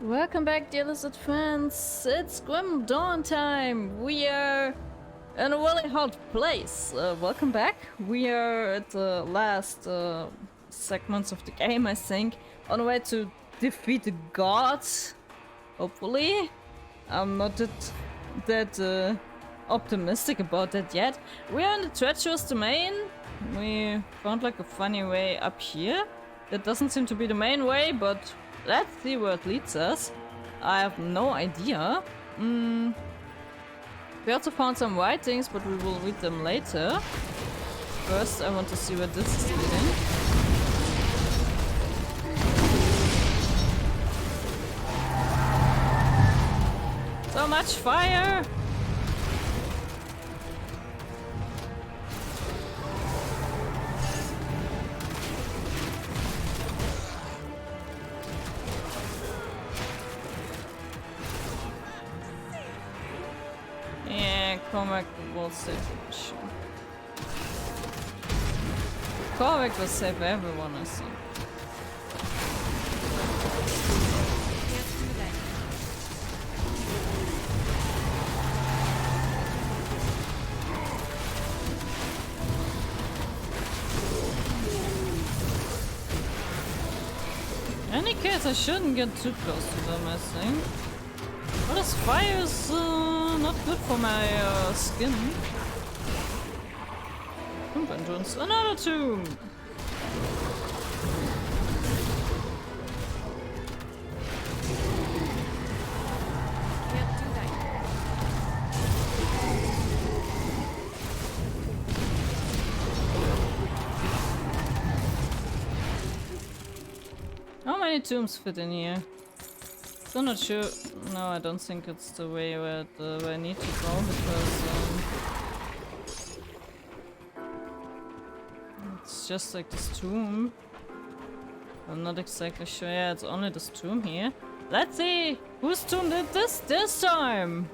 Welcome back, dear lizard friends. It's Grim Dawn time. We are in a really hot place. Welcome back. We are at the last segments of the game, I think, on the way to defeat the gods. Hopefully, I'm not that optimistic about that yet. We are in the treacherous domain. We found like a funny way up here. That doesn't seem to be the main way, but let's see where it leads us. I have no idea. We also found some writings, but we will read them later. First, I want to see where this is leading. So much fire! Cormac will save sure. Cormac will save everyone, I think. In any case, I shouldn't get too close to them, I think. But this fire is not good for my skin. Tomb entrance. Another tomb! Can't do that. How many tombs fit in here? I'm not sure. No, I don't think it's the way where I need to go because it's just like this tomb. I'm not exactly sure. Yeah, it's only this tomb here. Let's see whose tomb did this time.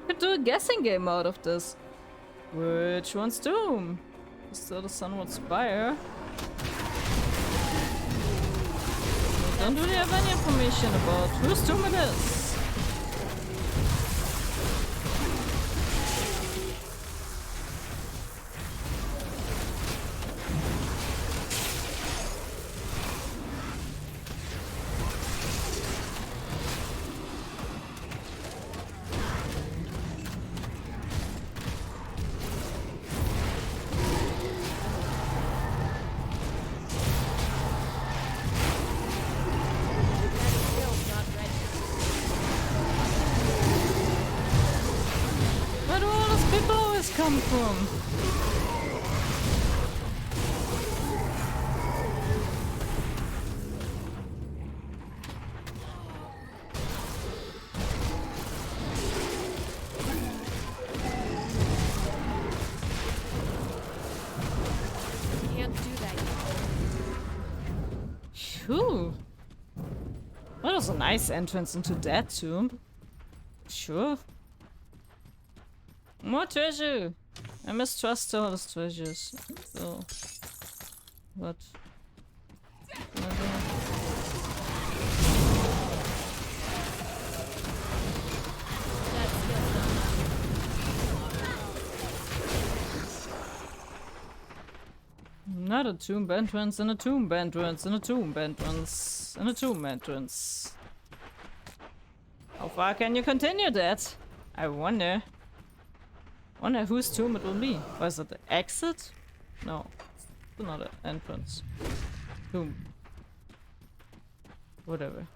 Could do a guessing game out of this. Which one's tomb? Still the Sunward Spire. Don't really have any information about whose tomb it is. Come from? Can't do that. Phew. That was a nice entrance into that tomb. Sure. More treasure! I mistrust all those treasures. So. What? Not a tomb entrance, and a tomb entrance, and a tomb entrance, and a tomb entrance. How far can you continue that? I wonder. Wonder whose tomb it will be. Or is it the exit? No. It's another entrance. Tomb. Whatever.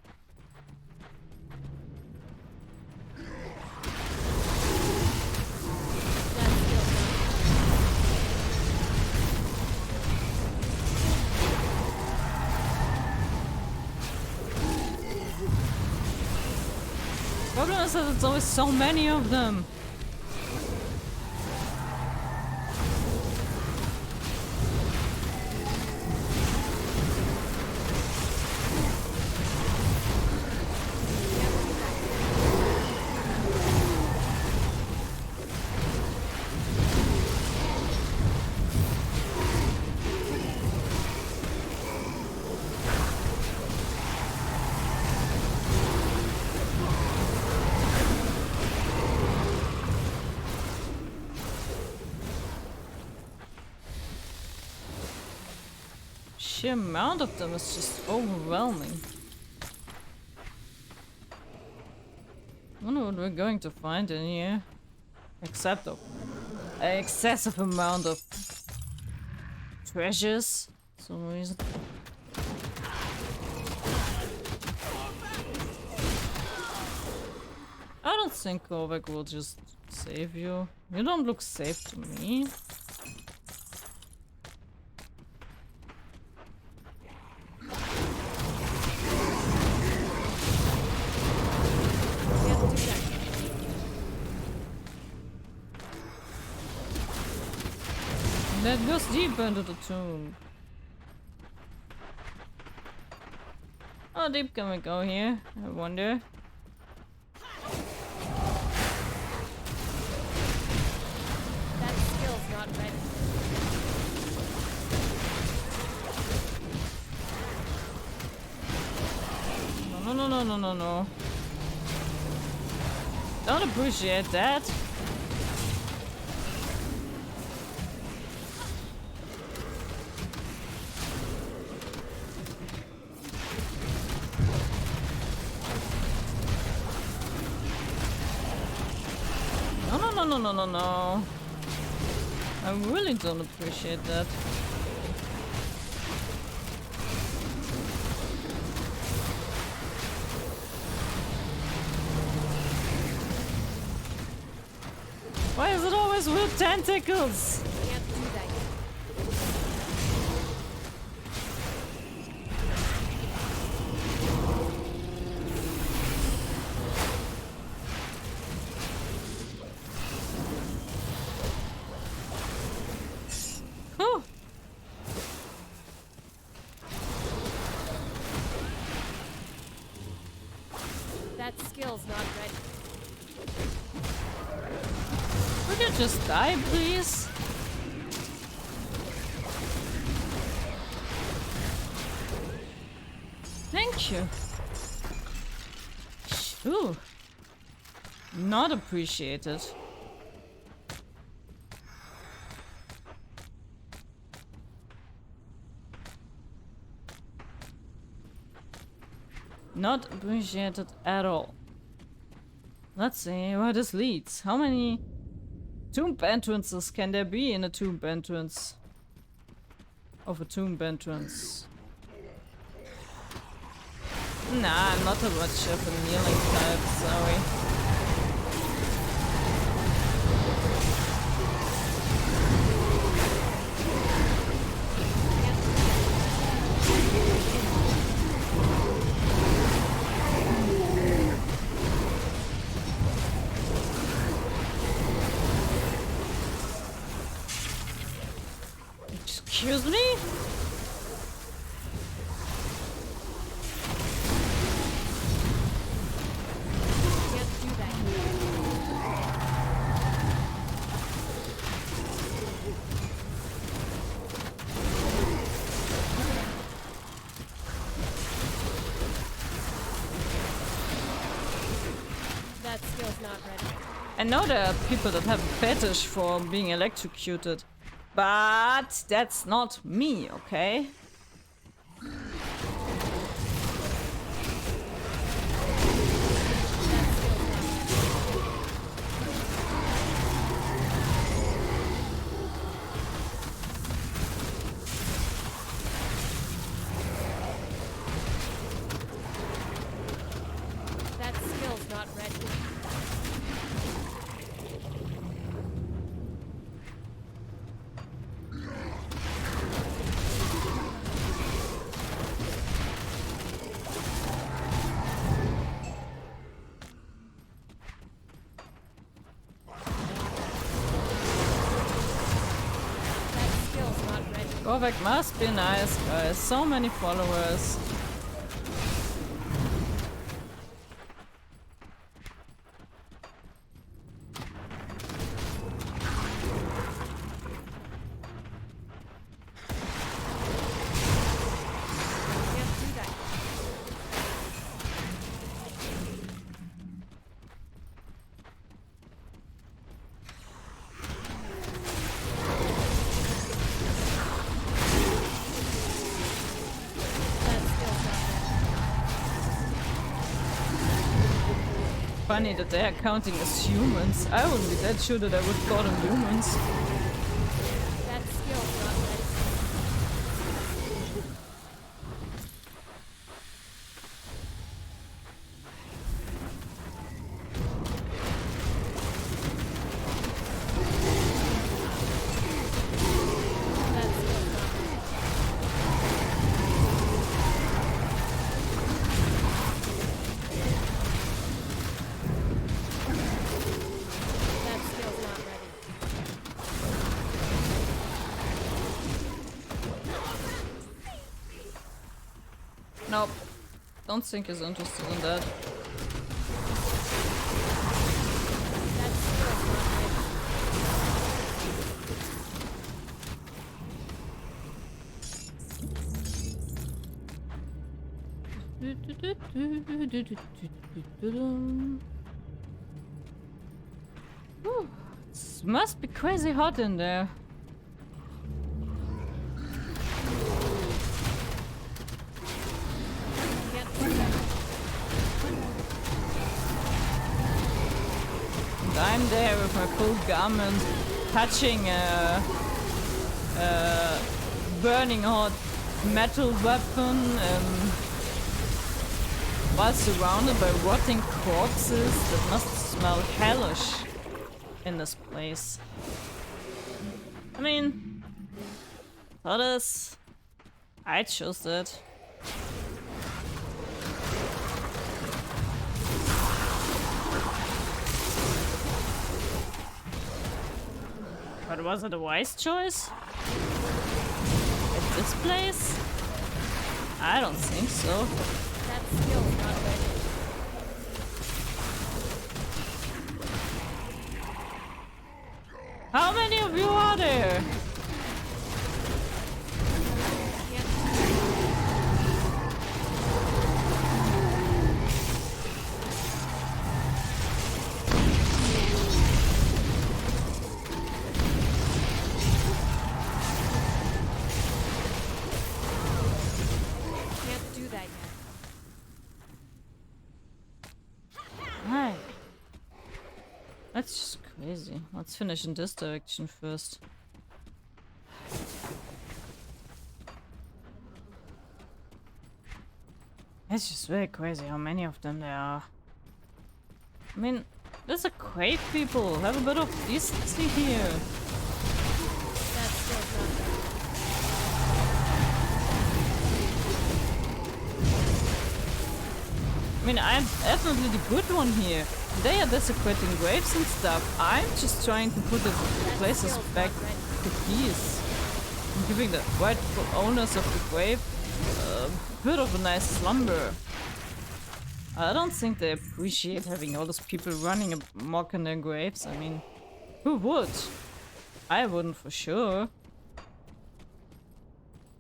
Problem is that there's always so many of them. sheer amount of them is just overwhelming. I wonder what we're going to find in here. Except of an excessive amount of treasures for some reason. I don't think Kovac will just save you. You don't look safe to me. That goes deep into the tomb. How deep can we go here? I wonder. That skill's not ready. No. Don't appreciate that. No. I really don't appreciate that. Why is it always with tentacles? Can't do that yet. Huh. That skill's not ready. Would you just die, please? Thank you. Ooh. Not appreciated. Not appreciated at all. Let's see where this leads. How many tomb entrances can there be in a tomb entrance? Of a tomb entrance. Nah, I'm not a much of a kneeling type, sorry. Excuse me? Can't do that yet. That skill's not ready. I know there are people that have a fetish for being electrocuted, but that's not me, okay? That skill's not ready. That skill's not ready. Kovac must be nice, guys. So many followers. Can't do that. funny that they are counting as humans. I wouldn't be that sure that I would call them humans. That skill's not ready. That skill's not ready. That skill's not ready. Nope. Don't think he's interested in that. That skill's not ready. Whew. It must be crazy hot in there. Can't do that. And I'm there with my cool garment, touching a burning hot metal weapon, while surrounded by rotting corpses that must smell hellish in this place. I mean, for this, I chose that. But was it a wise choice? At this place? I don't think so. That skill's not ready. How many of you are there? Can't do that yet. Hi. That's just crazy. Let's finish in this direction first. It's just very crazy how many of them there are. I mean, these are great people. Have a bit of decency here. That skill's not ready. I mean, I'm definitely the good one here. They are desecrating graves and stuff. I'm just trying to put the places skill's back not ready. to peace. I'm giving the rightful owners of the grave a bit of a nice slumber. I don't think they appreciate having all those people running amok in their graves. I mean, who would? I wouldn't for sure.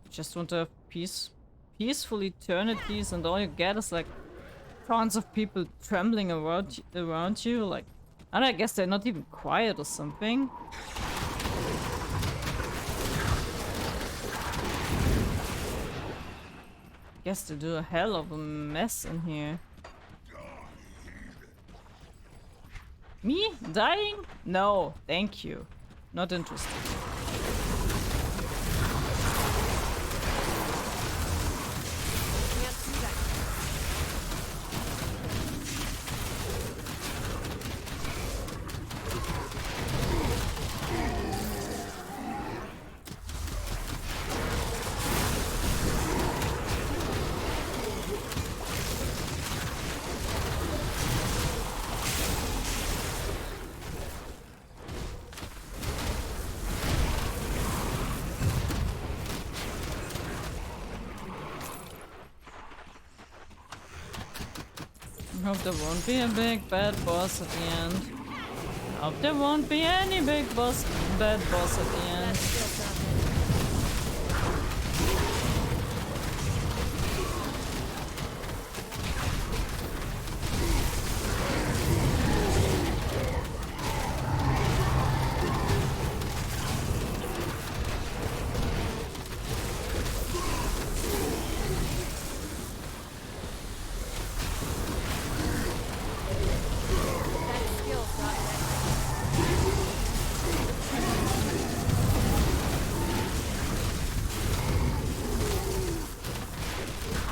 Just want to have peaceful eternities, and all you get is like tons of people trembling around you. Like, and I guess they're not even quiet or something. Guess they do a hell of a mess in here. Me? Dying? No, thank you. Not interested. Can't do that. Hope there won't be a big bad boss at the end. Hope there won't be any big bad boss at the That end. skill's not ready.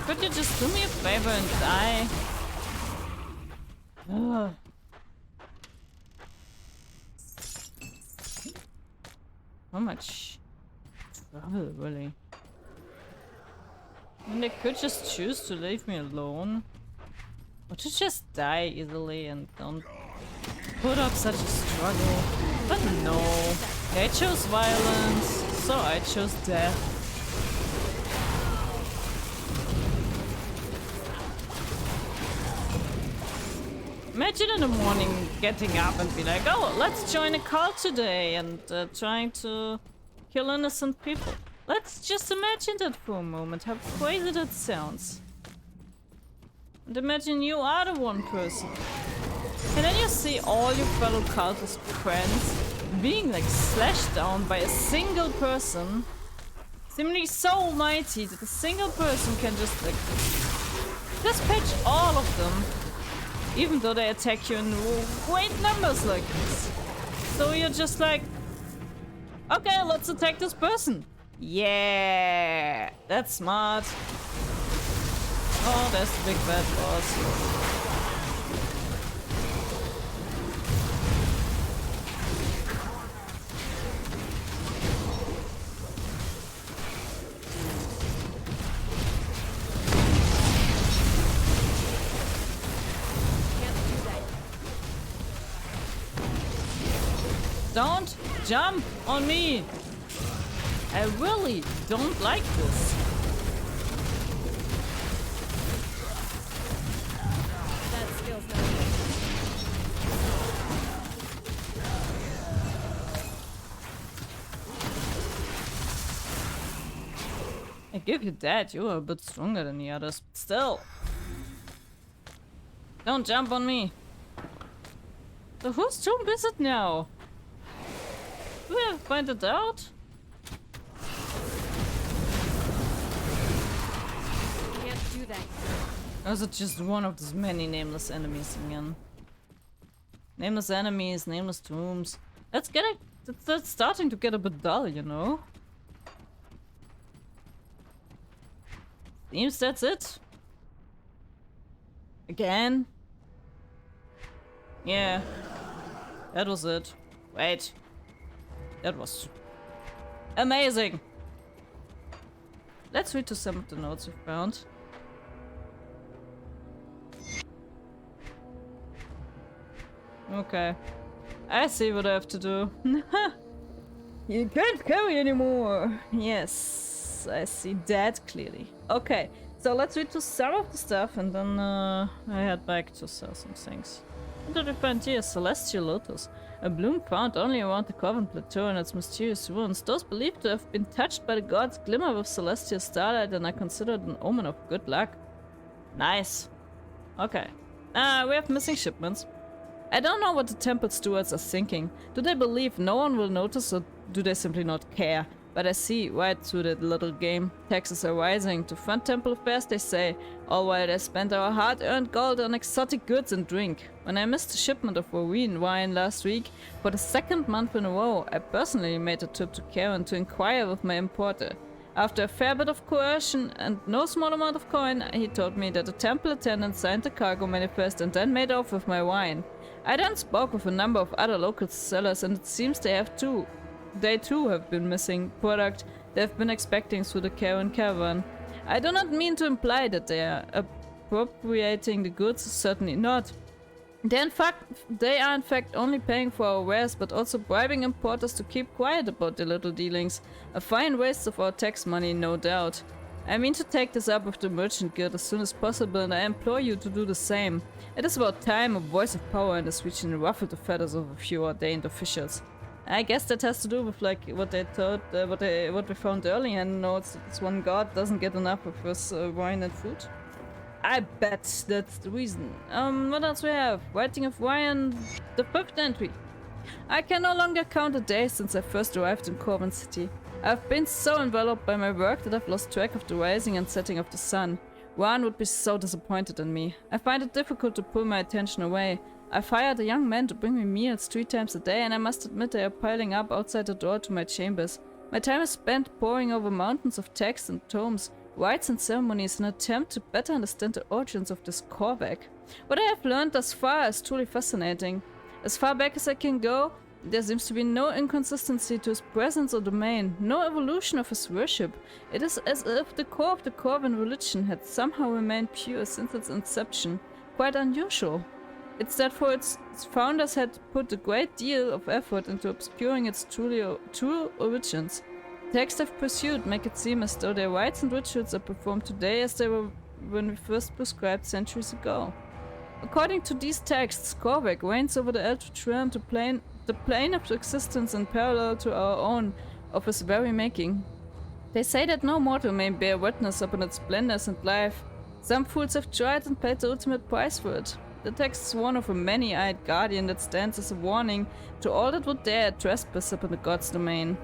Could you just do me a favor and die? Ugh. How much trouble, really? I mean, they could just choose to leave me alone. Or to just die easily and don't put up such a struggle. But no. They chose violence, so I chose death. Imagine in the morning getting up and be like, oh, let's join a cult today and trying to kill innocent people. Let's just imagine that for a moment, how crazy that sounds. And imagine you are the one person. And then you see all your fellow cultist friends being like slashed down by a single person. Seemingly so almighty that a single person can just like dispatch all of them. Even though they attack you in great numbers like this. So you're just like, okay, let's attack this person. Yeah, that's smart. Oh, there's the big bad boss. Don't jump on me! I really don't like this. That skill's not good. I give you that, you are a bit stronger than the others, but still. Don't jump on me. So whose tomb is it now? Do we have to find it out? Can't do that. Or is it just one of those many nameless enemies again? Nameless enemies, nameless tombs. Let's get it. That's starting to get a bit dull, you know? Seems that's it. Again? Yeah. That was it. Wait. That was amazing. Let's read to some of the notes we found. Okay. I see what I have to do. You can't carry anymore. Yes, I see that clearly. Okay, so let's read to some of the stuff and then I head back to sell some things. What did we find here? Celestial Lotus. A bloom found only around the Coven Plateau and its mysterious ruins. Those believed to have been touched by the gods glimmer with celestial starlight and are considered an omen of good luck. Nice. Okay. We have missing shipments. I don't know what the temple stewards are thinking. Do they believe no one will notice or do they simply not care? But I see right through that little game. Taxes are rising. To fund temple affairs, they say. All while they spend our hard-earned gold on exotic goods and drink. When I missed a shipment of Warreen wine last week, for the second month in a row, I personally made a trip to Karen to inquire with my importer. After a fair bit of coercion and no small amount of coin, he told me that the temple attendant signed the cargo manifest and then made off with my wine. I then spoke with a number of other local sellers and it seems they too have been missing product they've been expecting through the Karen caravan. I do not mean to imply that they are appropriating the goods, certainly not. They are in fact only paying for our wares but also bribing importers to keep quiet about their little dealings. A fine waste of our tax money, no doubt. I mean to take this up with the merchant guild as soon as possible and I implore you to do the same. It is about time a voice of power in this region ruffled the feathers of a few ordained officials. I guess that has to do with like what they thought, what we found earlier and notes. This one god doesn't get enough of his wine and food. I bet that's the reason. What else we have? Writing of Ryan, the 5th entry. I can no longer count the days since I first arrived in Corbin City. I've been so enveloped by my work that I've lost track of the rising and setting of the sun. Ryan would be so disappointed in me. I find it difficult to pull my attention away. I've hired a young man to bring me meals 3 times a day and I must admit they are piling up outside the door to my chambers. My time is spent poring over mountains of texts and tomes, rites and ceremonies in an attempt to better understand the origins of this Korvac. What I have learned thus far is truly fascinating. As far back as I can go, there seems to be no inconsistency to his presence or domain, no evolution of his worship. It is as if the core of the Corvan religion had somehow remained pure since its inception. Quite unusual. It's that for its founders had put a great deal of effort into obscuring its true origins. The texts I've pursued make it seem as though their rites and rituals are performed today as they were when we first prescribed centuries ago. According to these texts, Korvac reigns over the Eldritch realm, the plane of existence in parallel to our own, of his very making. They say that no mortal may bear witness upon its splendors and life. Some fools have tried and paid the ultimate price for it. The text is one of a many-eyed guardian that stands as a warning to all that would dare trespass upon the god's domain.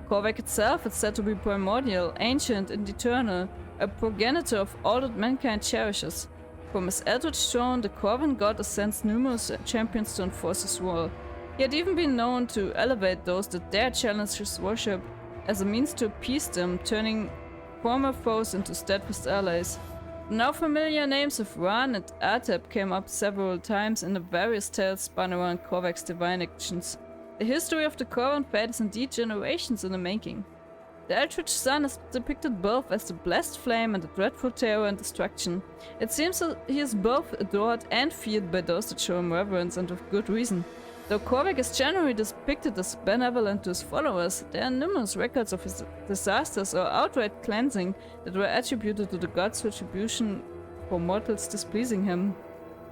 Korvac itself is said to be primordial, ancient, and eternal, a progenitor of all that mankind cherishes. From his eldritch throne, the Corvan god ascends numerous champions to enforce his rule. He had even been known to elevate those that dare challenge his worship as a means to appease them, turning former foes into steadfast allies. The now familiar names of Ran and Atep came up several times in the various tales spun around Korvac's divine actions. The history of the Corvan fate is indeed generations in the making. The Eldritch Sun is depicted both as the blessed flame and the dreadful terror and destruction. It seems that he is both adored and feared by those that show him reverence, and with good reason. Though Korvac is generally depicted as benevolent to his followers, there are numerous records of his disasters or outright cleansing that were attributed to the god's retribution for mortals displeasing him.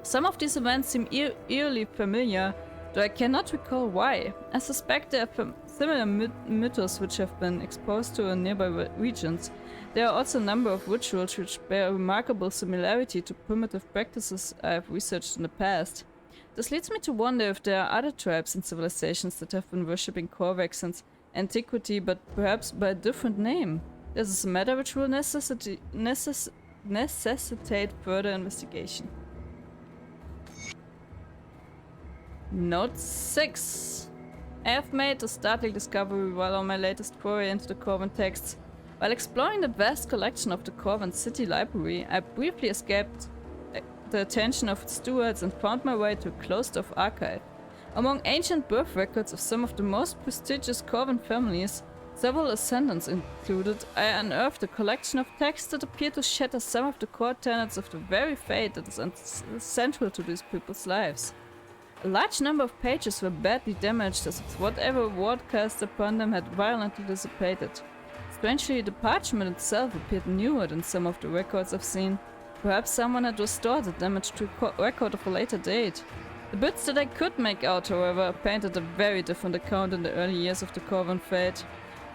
Some of these events seem eerily familiar, though I cannot recall why. I suspect there are similar mythos which have been exposed to in nearby regions. There are also a number of rituals which bear a remarkable similarity to primitive practices I have researched in the past. This leads me to wonder if there are other tribes and civilizations that have been worshipping Korvac since antiquity, but perhaps by a different name. This is a matter which will necessitate further investigation. Note 6. I have made a startling discovery while on my latest foray into the Corvan texts. While exploring the vast collection of the Corvan City Library, I briefly escaped the attention of its stewards and found my way to a closed-off archive. Among ancient birth records of some of the most prestigious Corvan families, several ascendants included, I unearthed a collection of texts that appear to shatter some of the core tenets of the very fate that is central to these people's lives. A large number of pages were badly damaged as if whatever ward cast upon them had violently dissipated. Strangely, the parchment itself appeared newer than some of the records I've seen. Perhaps someone had restored the damaged record of a later date. The bits that I could make out, however, painted a very different account in the early years of the Corvan fate.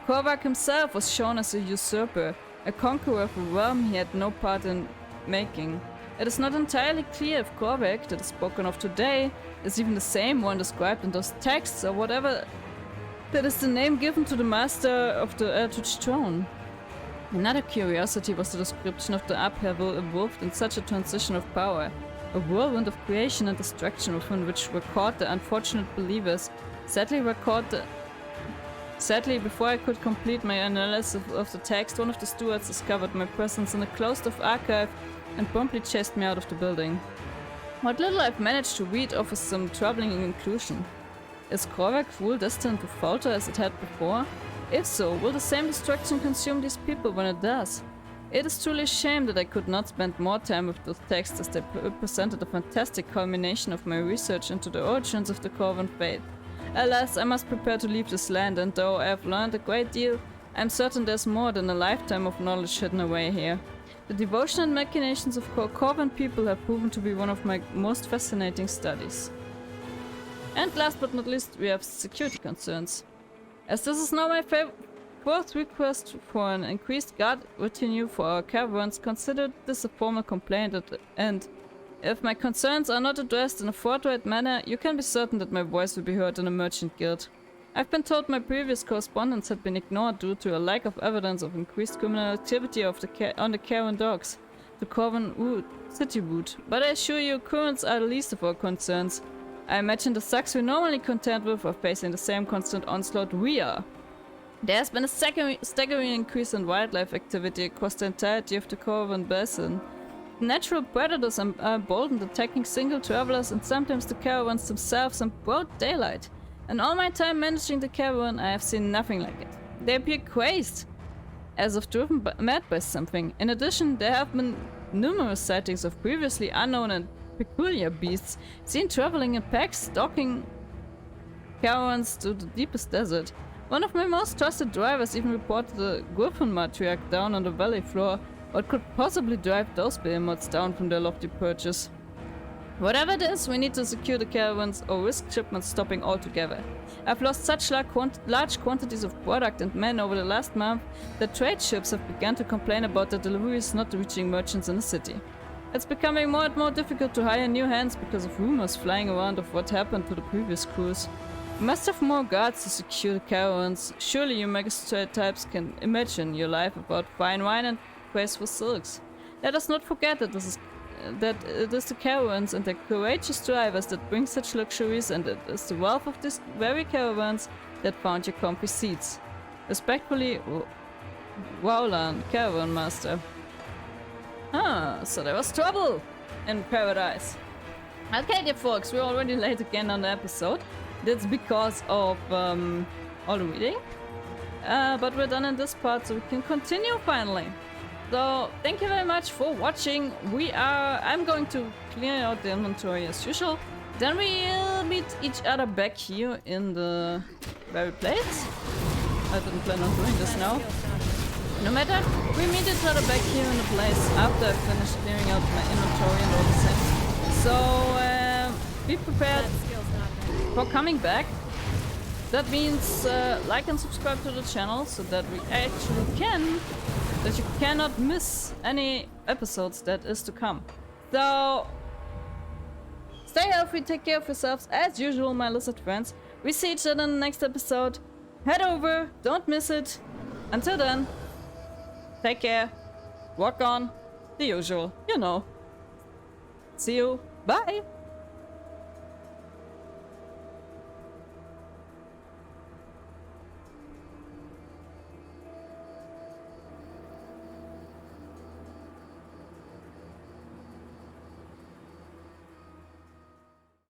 Korvac himself was shown as a usurper, a conqueror of a realm he had no part in making. It is not entirely clear if Korvac, that is spoken of today, is even the same one described in those texts, or whatever that is the name given to the master of the Eldritch Throne. Another curiosity was the description of the upheaval involved in such a transition of power, a whirlwind of creation and destruction within which were caught the unfortunate believers. Sadly, before I could complete my analysis of the text, one of the stewards discovered my presence in a closed-off archive and promptly chased me out of the building. What little I've managed to read offers some troubling inclusion. Is Korvac's rule destined to falter as it had before? If so, will the same destruction consume these people when it does? It is truly a shame that I could not spend more time with those texts, as they represented a fantastic culmination of my research into the origins of the Corvan faith. Alas, I must prepare to leave this land, and though I have learned a great deal, I am certain there's more than a lifetime of knowledge hidden away here. The devotion and machinations of Corvan people have proven to be one of my most fascinating studies. And last but not least, we have security concerns. As this is now my fourth request for an increased guard retinue for our caravans, consider this a formal complaint, and if my concerns are not addressed in a forthright manner, you can be certain that my voice will be heard in a merchant guild. I've been told my previous correspondence had been ignored due to a lack of evidence of increased criminal activity on the Karen docks, the Corvan city route, but I assure you, currents are the least of our concerns. I imagine the thugs we normally contend with are facing the same constant onslaught we are. There has been a staggering increase in wildlife activity across the entirety of the Caravan Basin. Natural predators are emboldened, attacking single travelers and sometimes the caravans themselves in broad daylight. In all my time managing the caravan, I have seen nothing like it. They appear crazed, as if driven mad by something. In addition, there have been numerous sightings of previously unknown and peculiar beasts seen traveling in packs, stalking caravans to the deepest desert. One of my most trusted drivers even reported a griffin matriarch down on the valley floor. What could possibly drive those behemoths down from their lofty perches? Whatever it is, we need to secure the caravans or risk shipments stopping altogether. I've lost such large quantities of product and men over the last month that trade ships have begun to complain about their deliveries not reaching merchants in the city. It's becoming more and more difficult to hire new hands because of rumors flying around of what happened to the previous crews. We must have more guards to secure the caravans. Surely you magistrate types can imagine your life about fine wine and graceful silks. Let us not forget that it is the caravans and their courageous drivers that bring such luxuries, and it is the wealth of these very caravans that found your comfy seats. Respectfully, Wowlan, Caravan Master. Ah, so there was trouble in paradise. Okay, dear folks, we're already late again on the episode. That's because of all the reading. But we're done in this part, so we can continue finally. So, thank you very much for watching. I'm going to clear out the inventory as usual. Then we'll meet each other back here in the very place. I didn't plan on doing this now. No matter, we meet each other back here in the place after I've finished clearing out my inventory and all the same. So, be prepared for coming back. That means like and subscribe to the channel so that we actually that you cannot miss any episodes that is to come. So, stay healthy, take care of yourselves as usual, my lizard friends. We see each other in the next episode. Head over, don't miss it. Until then, take care, walk on, the usual, you know. See you, bye!